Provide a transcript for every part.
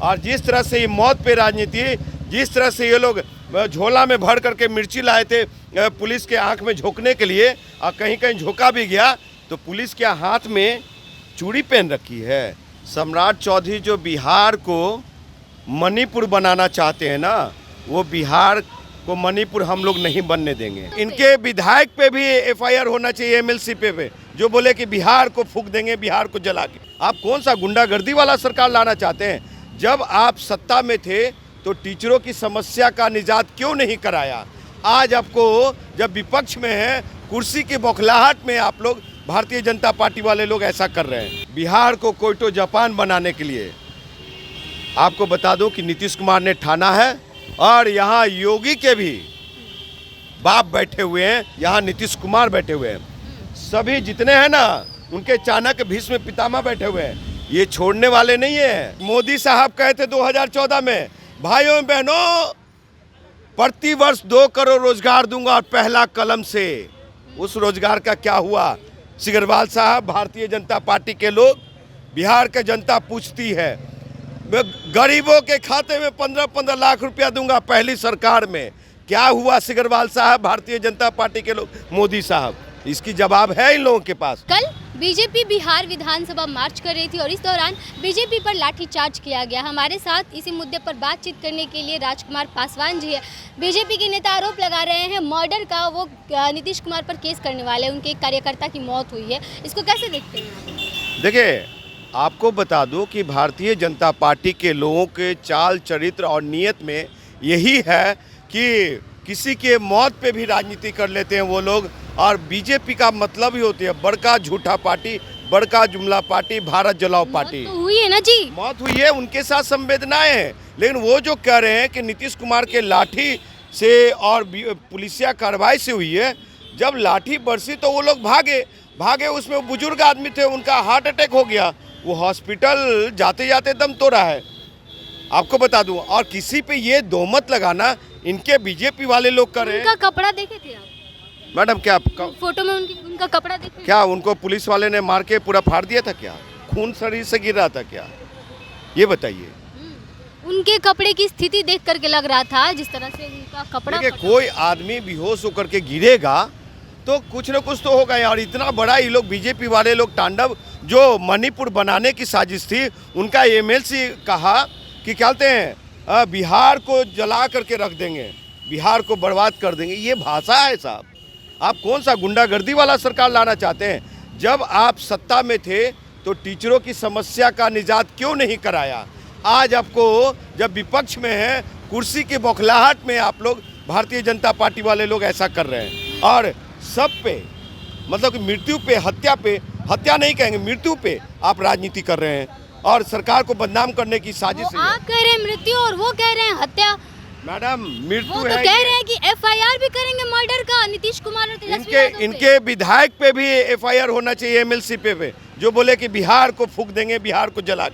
और जिस तरह से ये मौत पे राजनीति, जिस तरह से ये लोग झोला में भर करके मिर्ची लाए थे पुलिस के आंख में झोंकने के लिए, और कहीं कहीं झोंका भी गया, तो पुलिस के हाथ में चूड़ी पहन रखी है। सम्राट चौधरी जो बिहार को मणिपुर बनाना चाहते हैं ना, वो बिहार को मणिपुर हम लोग नहीं बनने देंगे। इनके विधायक पे भी एफआईआर होना चाहिए, एमएलसी पे जो बोले कि बिहार को फूंक देंगे, बिहार को जला के। आप कौन सा गुंडागर्दी वाला सरकार लाना चाहते हैं? जब आप सत्ता में थे तो टीचरों की समस्या का निजात क्यों नहीं कराया? आज आपको जब विपक्ष में है, कुर्सी की बौखलाहट में आप लोग भारतीय जनता पार्टी वाले लोग ऐसा कर रहे हैं। बिहार को कोयटो जापान बनाने के लिए आपको बता दूं कि नीतीश कुमार ने ठाना है, और यहाँ योगी के भी बाप बैठे हुए हैं, यहाँ नीतीश कुमार बैठे हुए हैं, सभी जितने हैं ना उनके चाणक्य भीष्म पितामह बैठे हुए हैं, ये छोड़ने वाले नहीं है। मोदी साहब कहे थे 2014 में, भाइयों बहनों प्रति वर्ष 2 करोड़ रोजगार दूंगा और पहला कलम से। उस रोजगार का क्या हुआ? सिगरवाल साहब, भारतीय जनता पार्टी के लोग, बिहार की जनता पूछती है, मैं गरीबों के खाते में 15-15 लाख रुपया दूंगा पहली सरकार में। क्या हुआ सिगरवाल साहब, भारतीय जनता पार्टी के लोग, मोदी साहब? इसकी जवाब है इन लोगों के पास। कल बीजेपी बिहार विधानसभा मार्च कर रही थी और इस दौरान बीजेपी पर लाठीचार्ज किया गया। हमारे साथ इसी मुद्दे पर बातचीत करने के लिए राजकुमार पासवान जी है। बीजेपी के नेता आरोप लगा रहे हैं मर्डर का वो नीतीश कुमार पर केस करने वाले, उनके एक कार्यकर्ता की मौत हुई है, इसको कैसे देखते हैं? देखिए, आपको बता दूं कि भारतीय जनता पार्टी के लोगों के चाल चरित्र और नीयत में यही है कि किसी के मौत पे भी राजनीति कर लेते हैं वो लोग। और बीजेपी का मतलब ही होती है बड़का झूठा पार्टी, बड़का जुमला पार्टी, भारत जलाओ पार्टी। मौत तो हुई है ना जी, मौत हुई है, उनके साथ संवेदनाएं हैं, लेकिन वो जो कह रहे हैं कि नीतीश कुमार के लाठी से और पुलिसिया कार्रवाई से हुई है, जब लाठी बरसी तो वो लोग भागे, उसमें बुजुर्ग आदमी थे, उनका हार्ट अटैक हो गया, वो हॉस्पिटल जाते जाते दम तोड़ा है। आपको बता दूं, और किसी पे ये दोमत लगाना इनके बीजेपी वाले लोग कर रहे हैं। उनका कपड़ा देखे थे आप मैडम? क्या फोटो में उनका कपड़ा देखे? क्या उनको पुलिस वाले ने मार के पूरा फाड़ दिया था क्या? खून शरीर से गिर रहा था क्या? ये बताइए। उनके कपड़े की स्थिति देख करके लग रहा था जिस तरह से उनका कपड़ा। देखिए, कोई आदमी बेहोश होकर के गिरेगा तो कुछ न कुछ तो होगा। और इतना बड़ा ये लोग बीजेपी वाले लोग तांडव, जो मणिपुर बनाने की साजिश थी, उनका एमएलसी कहा कि क्या कहते हैं, बिहार को जला करके रख देंगे, बिहार को बर्बाद कर देंगे। ये भाषा है साहब? आप कौन सा गुंडागर्दी वाला सरकार लाना चाहते हैं? जब आप सत्ता में थे तो टीचरों की समस्या का निजात क्यों नहीं कराया? आज आपको जब विपक्ष में है, कुर्सी की बौखलाहट में आप लोग भारतीय जनता पार्टी वाले लोग ऐसा कर रहे हैं। और सब पे, मतलब कि मृत्यु पे, हत्या नहीं कहेंगे, मृत्यु पे आप राजनीति कर रहे हैं और सरकार को बदनाम करने की साजिश है। आप कह रहे हैं मृत्यु और वो कह रहे हैं हत्या। मैडम, मृत्यु वो तो है, कह रहे हैं कि एफआईआर भी करेंगे मर्डर का नीतीश कुमार और तेजस्वी यादव पे। इनके विधायक पे भी एफआईआर होना चाहिए, एमएलसी पे जो बोले कि बिहार को फूंक देंगे, बिहार को जला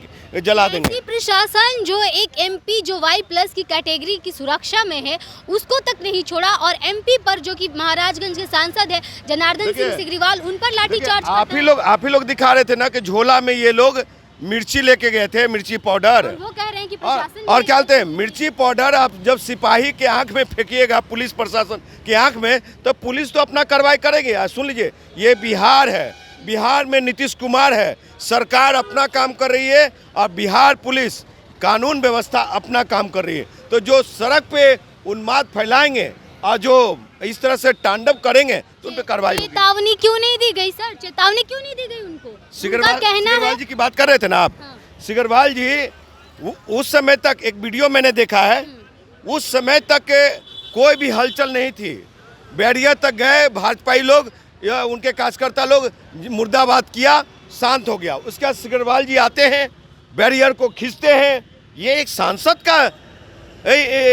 देंगे। प्रशासन जो एक एमपी जो Y+ की कैटेगरी की सुरक्षा में है, उसको तक नहीं छोड़ा, और एमपी पर जो कि महाराजगंज के सांसद है जनार्दन सिंह सिग्रीवाल, उन पर लाठीचार्ज। आप ही लोग दिखा रहे थे ना कि झोला में ये लोग मिर्ची लेके गए थे, मिर्ची पाउडर। वो कह रहे हैं कि प्रशासन और क्या कहते हैं, मिर्ची पाउडर आप जब सिपाही के आंख में फेंकिएगा, पुलिस प्रशासन के आंख में, तो पुलिस तो अपना कार्रवाई करेगी। सुन लीजिए, ये बिहार है, बिहार में नीतीश कुमार है, सरकार अपना काम कर रही है और बिहार पुलिस कानून व्यवस्था अपना काम कर रही है। तो जो सड़क पे उन्माद फैलाएंगे और जो इस तरह से तांडव करेंगे तो उन पे कार्रवाई होगी। चेतावनी क्यों नहीं दी गई सर? चेतावनी क्यों नहीं दी गई उनको? सिगरवाल जी की बात कर रहे थे ना आप? हाँ। सिगरवाल जी, उस समय तक एक वीडियो मैंने देखा है, उस समय तक कोई भी हलचल नहीं थी। बैरियर तक गए भाजपाई लोग या उनके कार्यकर्ता लोग, मुर्दाबाद किया, शांत हो गया। उसके बाद सिगरवाल जी आते हैं, बैरियर को खींचते हैं। ये एक सांसद का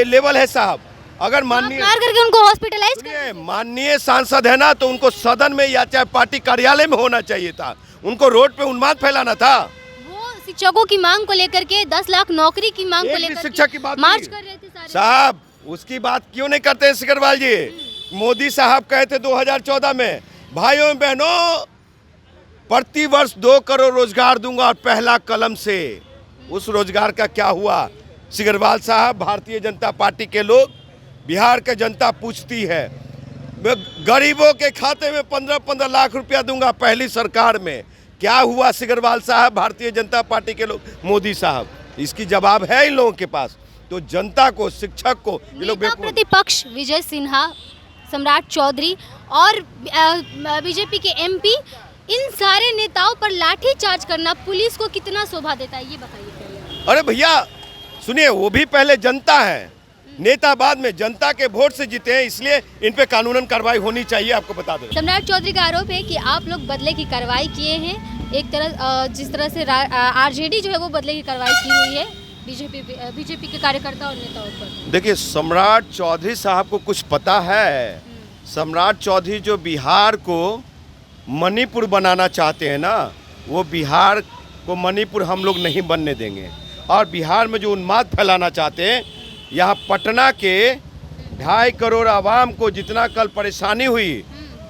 लेवल है साहब। अगर माननीय करके उनको हॉस्पिटलाइज कर, माननीय सांसद है ना, तो उनको सदन में या चाहे पार्टी कार्यालय में होना चाहिए था। उनको रोड पे उन्माद फैलाना था। वो शिक्षकों की मांग को लेकर के, 10 लाख नौकरी की मांग को लेकर शिक्षक की बात मार्च कर रहे थे सारे साहब। उसकी बात क्यों नहीं करते हैं सिगरवाल जी? मोदी साहब कहे थे 2014 में, भाइयों बहनों प्रति वर्ष 2 करोड़ रोजगार दूंगा और पहला कलम से। उस रोजगार का क्या हुआ? सिगरवाल साहब, भारतीय जनता पार्टी के लोग, बिहार की जनता पूछती है। मैं गरीबों के खाते में 15-15 लाख रुपया दूंगा पहली सरकार में। क्या हुआ सिगरवाल साहब, भारतीय जनता पार्टी के लोग, मोदी साहब? इसकी जवाब है इन लोगों के पास। तो जनता को, शिक्षक को ये लोग नेता प्रतिपक्ष विजय सिन्हा, सम्राट चौधरी और बीजेपी के एमपी, इन सारे नेताओं पर लाठीचार्ज करना पुलिस को कितना शोभा देता है, ये बताइए पहले। अरे भैया सुनिए, वो भी पहले जनता है, नेता बाद में। जनता के वोट से जीते हैं, इसलिए इन पे कानूनन कार्रवाई होनी चाहिए। आपको बता दें, सम्राट चौधरी का आरोप है कि आप लोग बदले की कार्रवाई किए हैं। एक तरह जिस तरह से आरजेडी जो है वो बदले की कार्रवाई की हुई है बीजेपी के कार्यकर्ता और नेताओं पर। देखिए सम्राट चौधरी साहब को कुछ पता है। सम्राट चौधरी जो बिहार को मणिपुर बनाना चाहते हैं ना, वो बिहार को मणिपुर हम लोग नहीं बनने देंगे। और बिहार में जो उन्माद फैलाना चाहते हैं, यहाँ पटना के 2.5 करोड़ आवाम को जितना कल परेशानी हुई,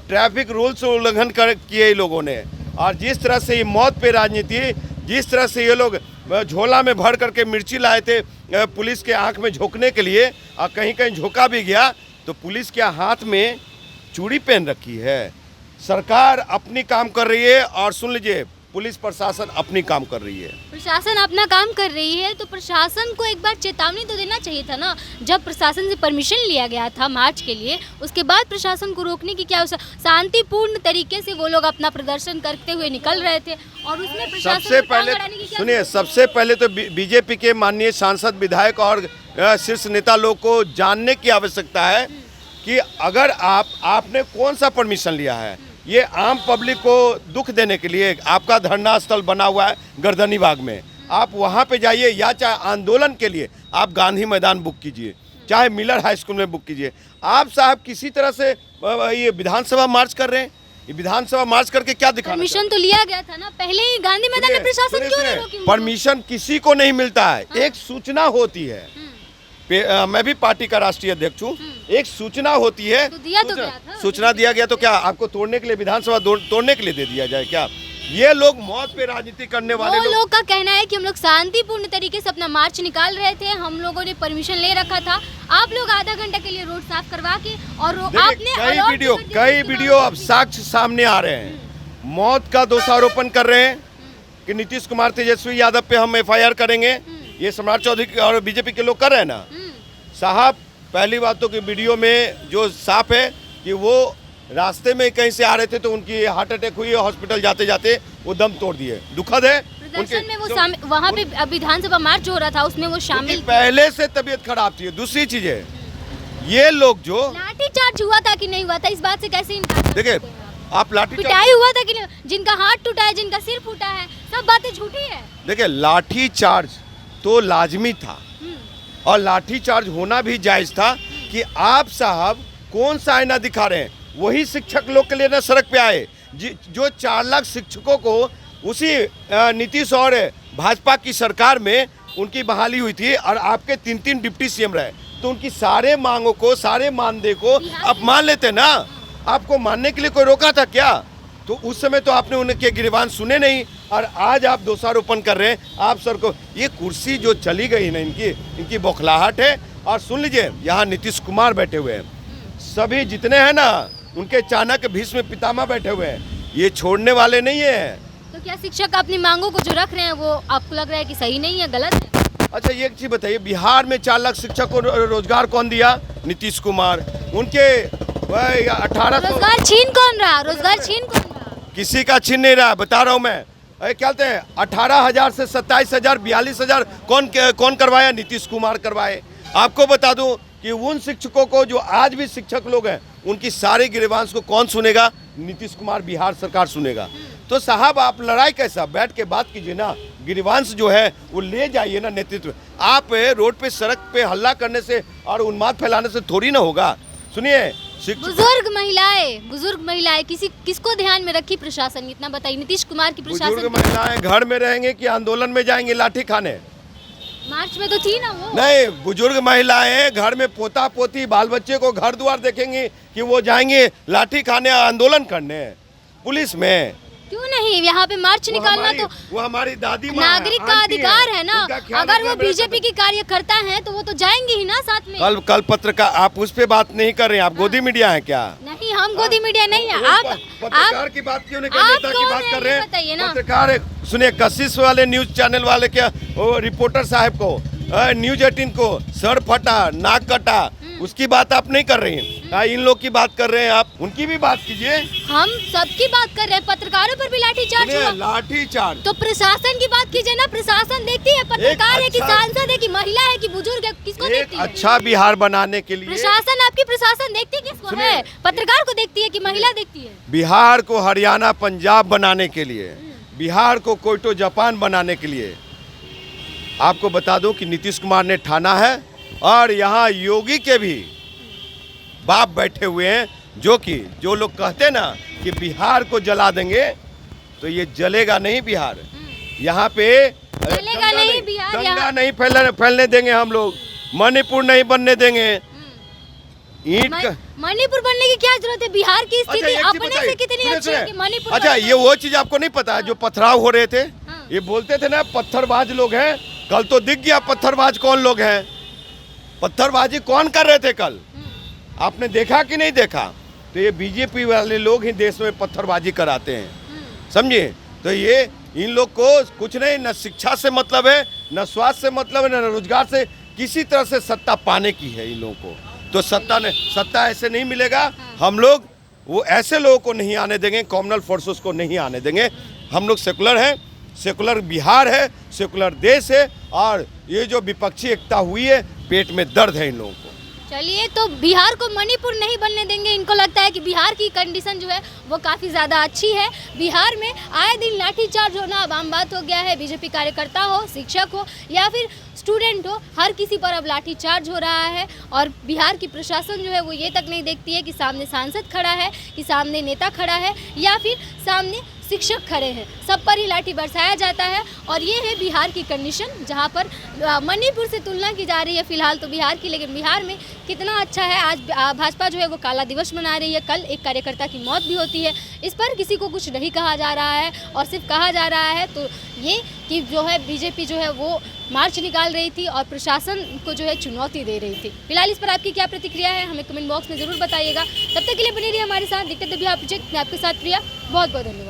ट्रैफिक रूल्स उल्लंघन किए लोगों ने, और जिस तरह से ये मौत पे राजनीति, जिस तरह से ये लोग झोला में भर करके मिर्ची लाए थे पुलिस के आंख में झोंकने के लिए, और कहीं कहीं झोंका भी गया, तो पुलिस के हाथ में चूड़ी पहन रखी है। सरकार अपनी काम कर रही है, और सुन लीजिए, पुलिस प्रशासन अपनी काम कर रही है। प्रशासन अपना काम कर रही है, तो प्रशासन को एक बार चेतावनी तो देना चाहिए था ना। जब प्रशासन से परमिशन लिया गया था मार्च के लिए, उसके बाद प्रशासन को रोकने की क्या, शांतिपूर्ण तरीके से वो लोग अपना प्रदर्शन करते हुए निकल रहे थे, और उसमें प्रशासन सबसे पहले सुनिए, सबसे पहले तो बीजेपी के माननीय सांसद, विधायक और शीर्ष नेता लोग को जानने की आवश्यकता है कि अगर आपने कौन सा परमिशन लिया है। ये आम पब्लिक को दुख देने के लिए आपका धरना स्थल बना हुआ है गर्दनी बाग में, आप वहाँ पे जाइए, या चाहे आंदोलन के लिए आप गांधी मैदान बुक कीजिए, चाहे मिलर हाई स्कूल में बुक कीजिए। आप साहब किसी तरह से ये विधानसभा मार्च कर रहे हैं, ये विधानसभा मार्च करके क्या दिखाना? परमिशन तो लिया गया था ना पहले ही गांधी मैदान में, प्रशासन क्यों नहीं रोकी? परमिशन किसी को नहीं मिलता है, एक सूचना होती है। मैं भी पार्टी का राष्ट्रीय अध्यक्ष हूँ। एक सूचना होती है, तो दिया तो गया था। सूचना दिया गया, तो क्या आपको तोड़ने के लिए, विधानसभा तोड़ने के लिए दे दिया जाए क्या? ये लोग मौत पे राजनीति करने वाले लोग का कहना है कि हम लोग शांतिपूर्ण तरीके से अपना मार्च निकाल रहे थे, हम लोगों ने परमिशन ले रखा था। आप लोग आधा घंटा के लिए रोड साफ करवा के, और आपने कई वीडियो अब साक्ष्य सामने आ रहे हैं। मौत का दोषारोपण कर रहे हैं कि नीतीश कुमार, तेजस्वी यादव पे हम FIR करेंगे। ये सम्राट चौधरी और बीजेपी के लोग कर रहे हैं ना साहब। पहली बात तो कि वीडियो में जो साफ है कि वो रास्ते में कहीं से आ रहे थे, तो उनकी हार्ट अटैक हुई, हॉस्पिटल जाते जाते वो दम तोड़ दिए। दुखद है। प्रदर्शन में वो वहाँ पे विधानसभा मार्च हो रहा था, उसमें वो शामिल, पहले से तबीयत खराब थी। दूसरी चीज है, ये लोग जो लाठीचार्ज हुआ था कि नहीं हुआ था, इस बात से कैसे इनकार? देखिए, आप लाठीचार्ज, पिटाई हुआ था कि नहीं, जिनका हाथ टूटा है, जिनका सिर फूटा है, सब बातें झूठी है। देखिए, लाठीचार्ज तो लाजमी था, और लाठीचार्ज होना भी जायज था कि आप साहब कौन सा आईना दिखा रहे हैं। वही शिक्षक लोग के लिए ना सड़क पे आए, जो 4 लाख शिक्षकों को उसी नीतीश और भाजपा की सरकार में उनकी बहाली हुई थी, और आपके 3 डिप्टी CM रहे, तो उनकी सारे मांगों को, सारे मानदेय को आप मान लेते ना। आपको मानने के लिए कोई रोका था क्या? तो उस समय तो आपने उनके गिरबान सुने नहीं, और आज आप दोषारोपण कर रहे हैं। आप सर को ये कुर्सी जो चली गई ना, इनकी बौखलाहट है। और सुन लीजिए, यहाँ नीतीश कुमार बैठे हुए हैं, सभी जितने हैं ना, उनके चाणक्य भीष्म पितामह बैठे हुए हैं, ये छोड़ने वाले नहीं है। तो क्या शिक्षक अपनी मांगों को जो रख रहे हैं, वो आपको लग रहा है कि सही नहीं है, गलत है? अच्छा, ये एक चीज बताइए, बिहार में 4 लाख शिक्षक को रोजगार कौन दिया? नीतीश कुमार। उनके 1800 रोजगार छीन कौन रहा? रोजगार छीन कौन रहा? किसी का छीन नहीं रहा, बता रहा हूँ मैं। क्या कहते हैं, 18,000 से 27,000, 42,000 कौन करवाया? नीतीश कुमार करवाए। आपको बता दूं कि उन शिक्षकों को जो आज भी शिक्षक लोग हैं, उनकी सारी गिरवांश को कौन सुनेगा? नीतीश कुमार, बिहार सरकार सुनेगा। तो साहब, आप लड़ाई कैसा, बैठ के बात कीजिए ना। गिरवांश जो है वो ले जाइए ना नेतृत्व। आप रोड पे, सड़क पे हल्ला करने से और उन्माद फैलाने से थोड़ी ना होगा। सुनिए, बुजुर्ग महिलाएं किसको ध्यान में रखी प्रशासन, इतना बताइए। नीतीश कुमार की प्रशासन, बुजुर्ग महिलाएं घर में रहेंगे कि आंदोलन में जाएंगे लाठी खाने? मार्च में तो थी ना वो। नहीं, बुजुर्ग महिलाएं घर में पोता पोती बाल बच्चे को घर द्वार देखेंगी कि वो जाएंगे लाठी खाने, आंदोलन करने पुलिस में? क्यों नहीं, यहाँ पे मार्च निकालना तो वो हमारी दादी माँ है, नागरिक का आंटी अधिकार है है ना। उनका ख्याल अगर वो रखना मेरा बीजेपी की कार्यकर्ता हैं तो वो तो जाएंगे ही ना साथ में। कल पत्रकार आप उस पे बात नहीं कर रहे हैं, आप गोदी मीडिया है क्या? नहीं, हम गोदी मीडिया नहीं है। पत्रकार की बात क्यों नहीं कर, आप नेता की कौन बात है कर रहे ये हैं? बताइए ना। पत्रकार सुनिए, कशिश वाले न्यूज चैनल वाले क्या, वो रिपोर्टर साहब को, न्यूज 18 को सर फटा नाक कटा, उसकी बात आप नहीं कर रही हैं। इन लोग की बात कर रहे हैं आप, उनकी भी बात कीजिए। हम सबकी बात कर रहे हैं, पत्रकारों पर भी लाठीचार्ज हुआ। लाठीचार्ज तो प्रशासन की बात कीजिए ना, प्रशासन देखती है पत्रकार है कि सांसद है कि महिला है कि बुजुर्ग है, किसको देखती है? अच्छा बिहार बनाने के लिए प्रशासन, आपकी प्रशासन देखती है किसको है? पत्रकार को देखती है कि महिला देखती है? बिहार को हरियाणा पंजाब बनाने के लिए, बिहार को कोयटो जापान बनाने के लिए आपको बता दूं कि नीतीश कुमार ने ठाना है, और यहाँ योगी के भी बाप बैठे हुए हैं, जो लोग कहते ना कि बिहार को जला देंगे, तो ये जलेगा नहीं बिहार। यहाँ पे जलेगा नहीं बिहार, दंगा नहीं फैलने देंगे हम लोग, मणिपुर नहीं बनने देंगे। ईंट मणिपुर बनने की क्या जरूरत है? बिहार की स्थिति अपने से कितनी अच्छी है कि मणिपुर। अच्छा, ये वो चीज आपको नहीं पता है जो पथराव हो रहे थे, ये बोलते थे ना पत्थरबाज लोग हैं, कल तो दिख गया पत्थरबाज कौन लोग हैं। पत्थरबाजी कौन कर रहे थे कल, आपने देखा कि नहीं देखा? तो ये बीजेपी वाले लोग ही देश में पत्थरबाजी कराते हैं, समझिए। तो ये इन लोग को कुछ नहीं, न शिक्षा से मतलब है, न स्वास्थ्य से मतलब है, न रोजगार से, किसी तरह से सत्ता पाने की है इन लोगों को। तो सत्ता ऐसे नहीं मिलेगा। हम लोग वो ऐसे लोगों को नहीं आने देंगे, कॉमनल फोर्सेस को नहीं आने देंगे। हम लोग सेकुलर हैं, सेकुलर बिहार है, सेकुलर देश है, और ये जो विपक्षी एकता हुई है, पेट में दर्द है इन लोगों को। चलिए, तो बिहार को मणिपुर नहीं बनने देंगे। इनको लगता है कि बिहार की कंडीशन जो है वो काफ़ी ज़्यादा अच्छी है। बिहार में आए दिन लाठीचार्ज होना अब आम बात हो गया है। बीजेपी कार्यकर्ता हो, शिक्षक हो या फिर स्टूडेंट हो, हर किसी पर अब लाठीचार्ज हो रहा है। और बिहार की प्रशासन जो है वो ये तक नहीं देखती है कि सामने सांसद खड़ा है, कि सामने नेता खड़ा है, या फिर सामने शिक्षक खड़े हैं। सब पर ही लाठी बरसाया जाता है। और ये है बिहार की कंडीशन, जहाँ पर मणिपुर से तुलना की जा रही है फिलहाल तो बिहार की। लेकिन बिहार में कितना अच्छा है, आज भाजपा जो है वो काला दिवस मना रही है। कल एक कार्यकर्ता की मौत भी होती है, इस पर किसी को कुछ नहीं कहा जा रहा है। और सिर्फ कहा जा रहा है तो ये कि जो है बीजेपी जो है वो मार्च निकाल रही थी और प्रशासन को जो है चुनौती दे रही थी। फिलहाल इस पर आपकी क्या प्रतिक्रिया है, हमें कमेंट बॉक्स में ज़रूर बताइएगा। तब तक के लिए बने रहिए हमारे साथ, देखते तभी आप आपके साथ प्रिया। बहुत बहुत धन्यवाद।